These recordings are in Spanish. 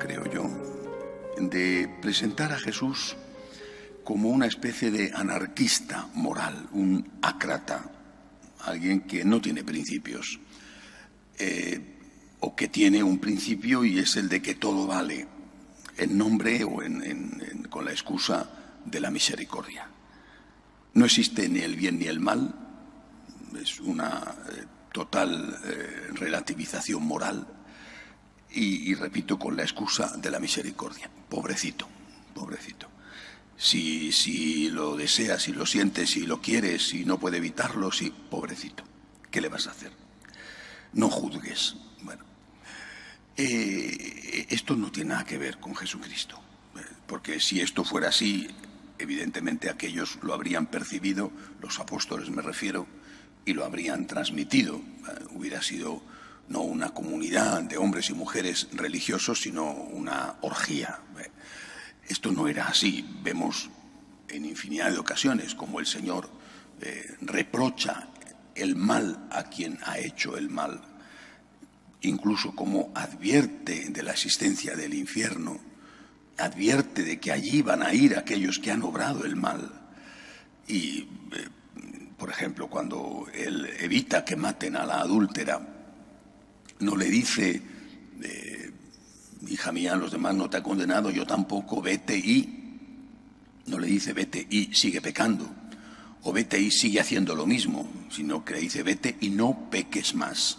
creo yo, de presentar a Jesús como una especie de anarquista moral, un ácrata, alguien que no tiene principios, o que tiene un principio y es el de que todo vale, en nombre o con la excusa de la misericordia. No existe ni el bien ni el mal, es una total relativización moral y repito, con la excusa de la misericordia. Pobrecito, pobrecito. Si lo deseas, si lo sientes, si lo quieres, si no puede evitarlo, sí, pobrecito. ¿Qué le vas a hacer? No juzgues. Bueno, esto no tiene nada que ver con Jesucristo, porque si esto fuera así, evidentemente aquellos lo habrían percibido, los apóstoles me refiero, y lo habrían transmitido. Hubiera sido no una comunidad de hombres y mujeres religiosos, sino una orgía. Esto no era así. Vemos en infinidad de ocasiones como el Señor reprocha el mal a quien ha hecho el mal, incluso como advierte de la existencia del infierno, advierte de que allí van a ir aquellos que han obrado el mal. Y, por ejemplo, cuando él evita que maten a la adúltera, no le dice, hija mía, los demás no te han condenado, yo tampoco, vete y... No le dice vete y sigue pecando, o vete y sigue haciendo lo mismo, sino que le dice vete y no peques más.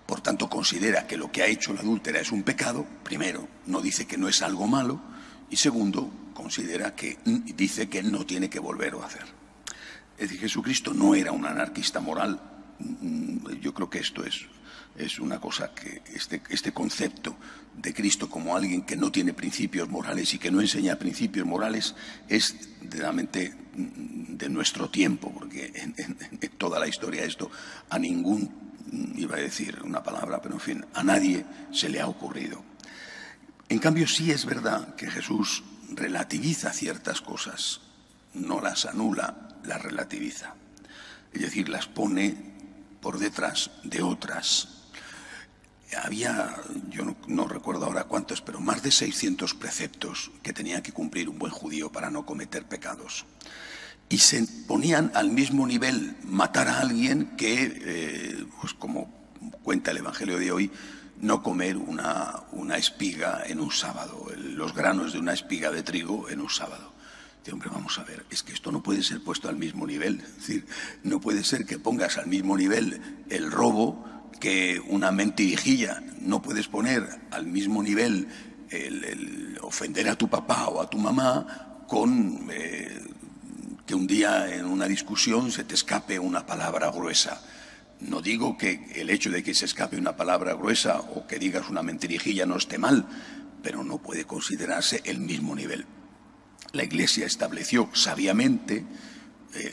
Por tanto, considera que lo que ha hecho la adúltera es un pecado, primero, no dice que no es algo malo, y segundo, dice que no tiene que volverlo a hacer. Es decir, Jesucristo no era un anarquista moral. Yo creo que esto es una cosa que este concepto de Cristo como alguien que no tiene principios morales y que no enseña principios morales es realmente de nuestro tiempo, porque en toda la historia esto a ningún, iba a decir una palabra, pero en fin, a nadie se le ha ocurrido. En cambio, sí es verdad que Jesús relativiza ciertas cosas, no las anula, las relativiza. Es decir, las pone por detrás de otras. Había, yo no recuerdo ahora cuántos, pero más de 600 preceptos que tenía que cumplir un buen judío para no cometer pecados. Y se ponían al mismo nivel matar a alguien que, pues como cuenta el Evangelio de hoy, no comer una espiga en un sábado, los granos de una espiga de trigo en un sábado. Dice, hombre, vamos a ver, es que esto no puede ser puesto al mismo nivel. Es decir, no puede ser que pongas al mismo nivel el robo que una mentirijilla. No puedes poner al mismo nivel el ofender a tu papá o a tu mamá con que un día en una discusión se te escape una palabra gruesa. No digo que el hecho de que se escape una palabra gruesa o que digas una mentirijilla no esté mal, pero no puede considerarse el mismo nivel. La Iglesia estableció sabiamente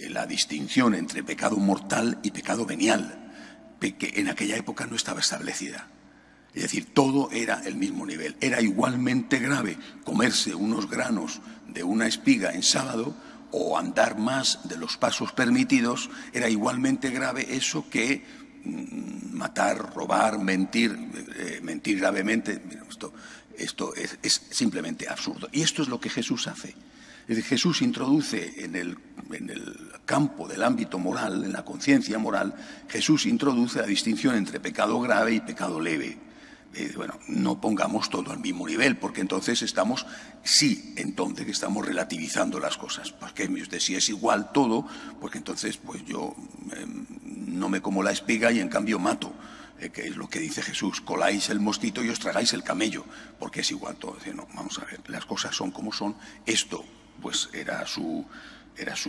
la distinción entre pecado mortal y pecado venial, que en aquella época no estaba establecida. Es decir, todo era el mismo nivel. Era igualmente grave comerse unos granos de una espiga en sábado o andar más de los pasos permitidos. Era igualmente grave eso que matar, robar, mentir gravemente. Esto es simplemente absurdo. Y esto es lo que Jesús hace. Es decir, Jesús introduce en el campo del ámbito moral, en la conciencia moral, Jesús introduce la distinción entre pecado grave y pecado leve. Bueno, no pongamos todo al mismo nivel, porque entonces estamos relativizando las cosas. Porque si es igual todo, porque entonces pues yo no me como la espiga y en cambio mato. Que es lo que dice Jesús, coláis el mosquito y os tragáis el camello, porque es igual todo. No, vamos a ver, las cosas son como son. Esto pues era su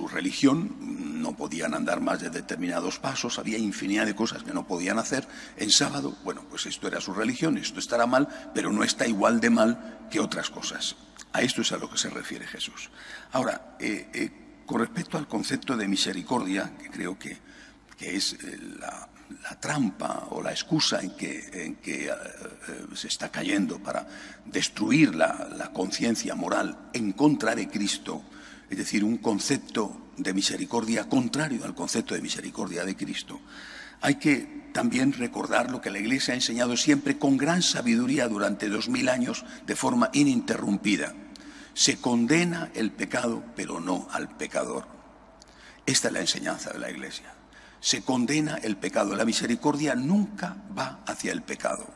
religión, no podían andar más de determinados pasos, había infinidad de cosas que no podían hacer en sábado. Bueno, pues esto era su religión, esto estará mal, pero no está igual de mal que otras cosas. A esto es a lo que se refiere Jesús. Ahora, con respecto al concepto de misericordia, que creo que es la trampa o la excusa en que se está cayendo para destruir la conciencia moral en contra de Cristo, es decir, un concepto de misericordia contrario al concepto de misericordia de Cristo. Hay que también recordar lo que la Iglesia ha enseñado siempre con gran sabiduría durante 2000 años de forma ininterrumpida. Se condena el pecado, pero no al pecador. Esta es la enseñanza de la Iglesia. Se condena el pecado. La misericordia nunca va hacia el pecado.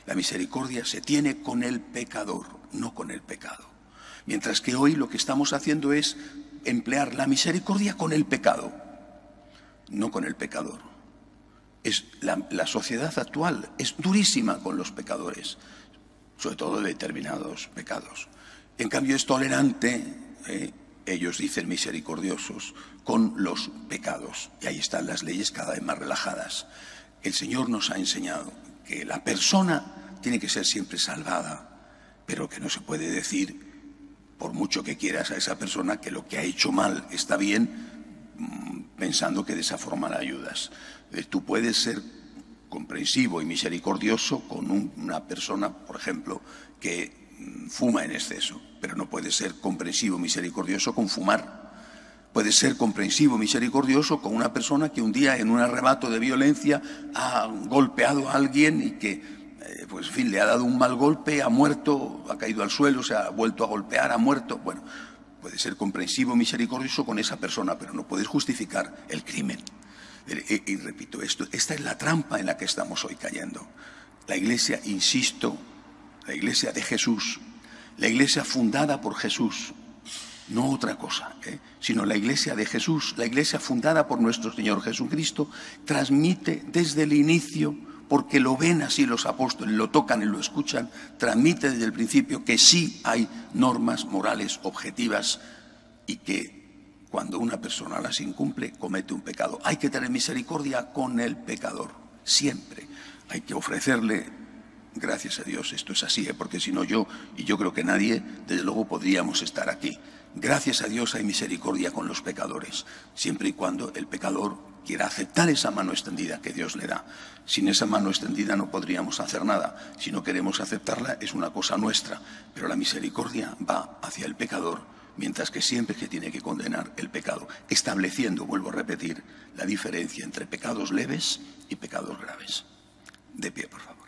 La misericordia se tiene con el pecador, no con el pecado. Mientras que hoy lo que estamos haciendo es emplear la misericordia con el pecado, no con el pecador. La sociedad actual es durísima con los pecadores, sobre todo de determinados pecados. En cambio es tolerante, ellos dicen misericordiosos, con los pecados. Y ahí están las leyes cada vez más relajadas. El Señor nos ha enseñado que la persona tiene que ser siempre salvada, pero que no se puede decir, por mucho que quieras a esa persona, que lo que ha hecho mal está bien, pensando que de esa forma la ayudas. Tú puedes ser comprensivo y misericordioso con una persona, por ejemplo, que fuma en exceso, pero no puedes ser comprensivo y misericordioso con fumar. Puedes ser comprensivo y misericordioso con una persona que un día en un arrebato de violencia ha golpeado a alguien y que, pues en fin, le ha dado un mal golpe, ha muerto, ha caído al suelo, se ha vuelto a golpear, ha muerto. Bueno, puedes ser comprensivo y misericordioso con esa persona, pero no puedes justificar el crimen. Y repito esto, esta es la trampa en la que estamos hoy cayendo. La Iglesia, insisto, la Iglesia de Jesús, la Iglesia fundada por Jesús, no otra cosa, sino la Iglesia de Jesús, la Iglesia fundada por nuestro Señor Jesucristo, transmite desde el inicio, porque lo ven así los apóstoles, lo tocan y lo escuchan, transmite desde el principio que sí hay normas morales objetivas y que cuando una persona las incumple, comete un pecado. Hay que tener misericordia con el pecador, siempre. Hay que ofrecerle, gracias a Dios, esto es así, porque si no yo, y yo creo que nadie, desde luego podríamos estar aquí. Gracias a Dios hay misericordia con los pecadores, siempre y cuando el pecador quiera aceptar esa mano extendida que Dios le da. Sin esa mano extendida no podríamos hacer nada. Si no queremos aceptarla es una cosa nuestra, pero la misericordia va hacia el pecador, mientras que siempre se tiene que condenar el pecado, estableciendo, vuelvo a repetir, la diferencia entre pecados leves y pecados graves. De pie, por favor.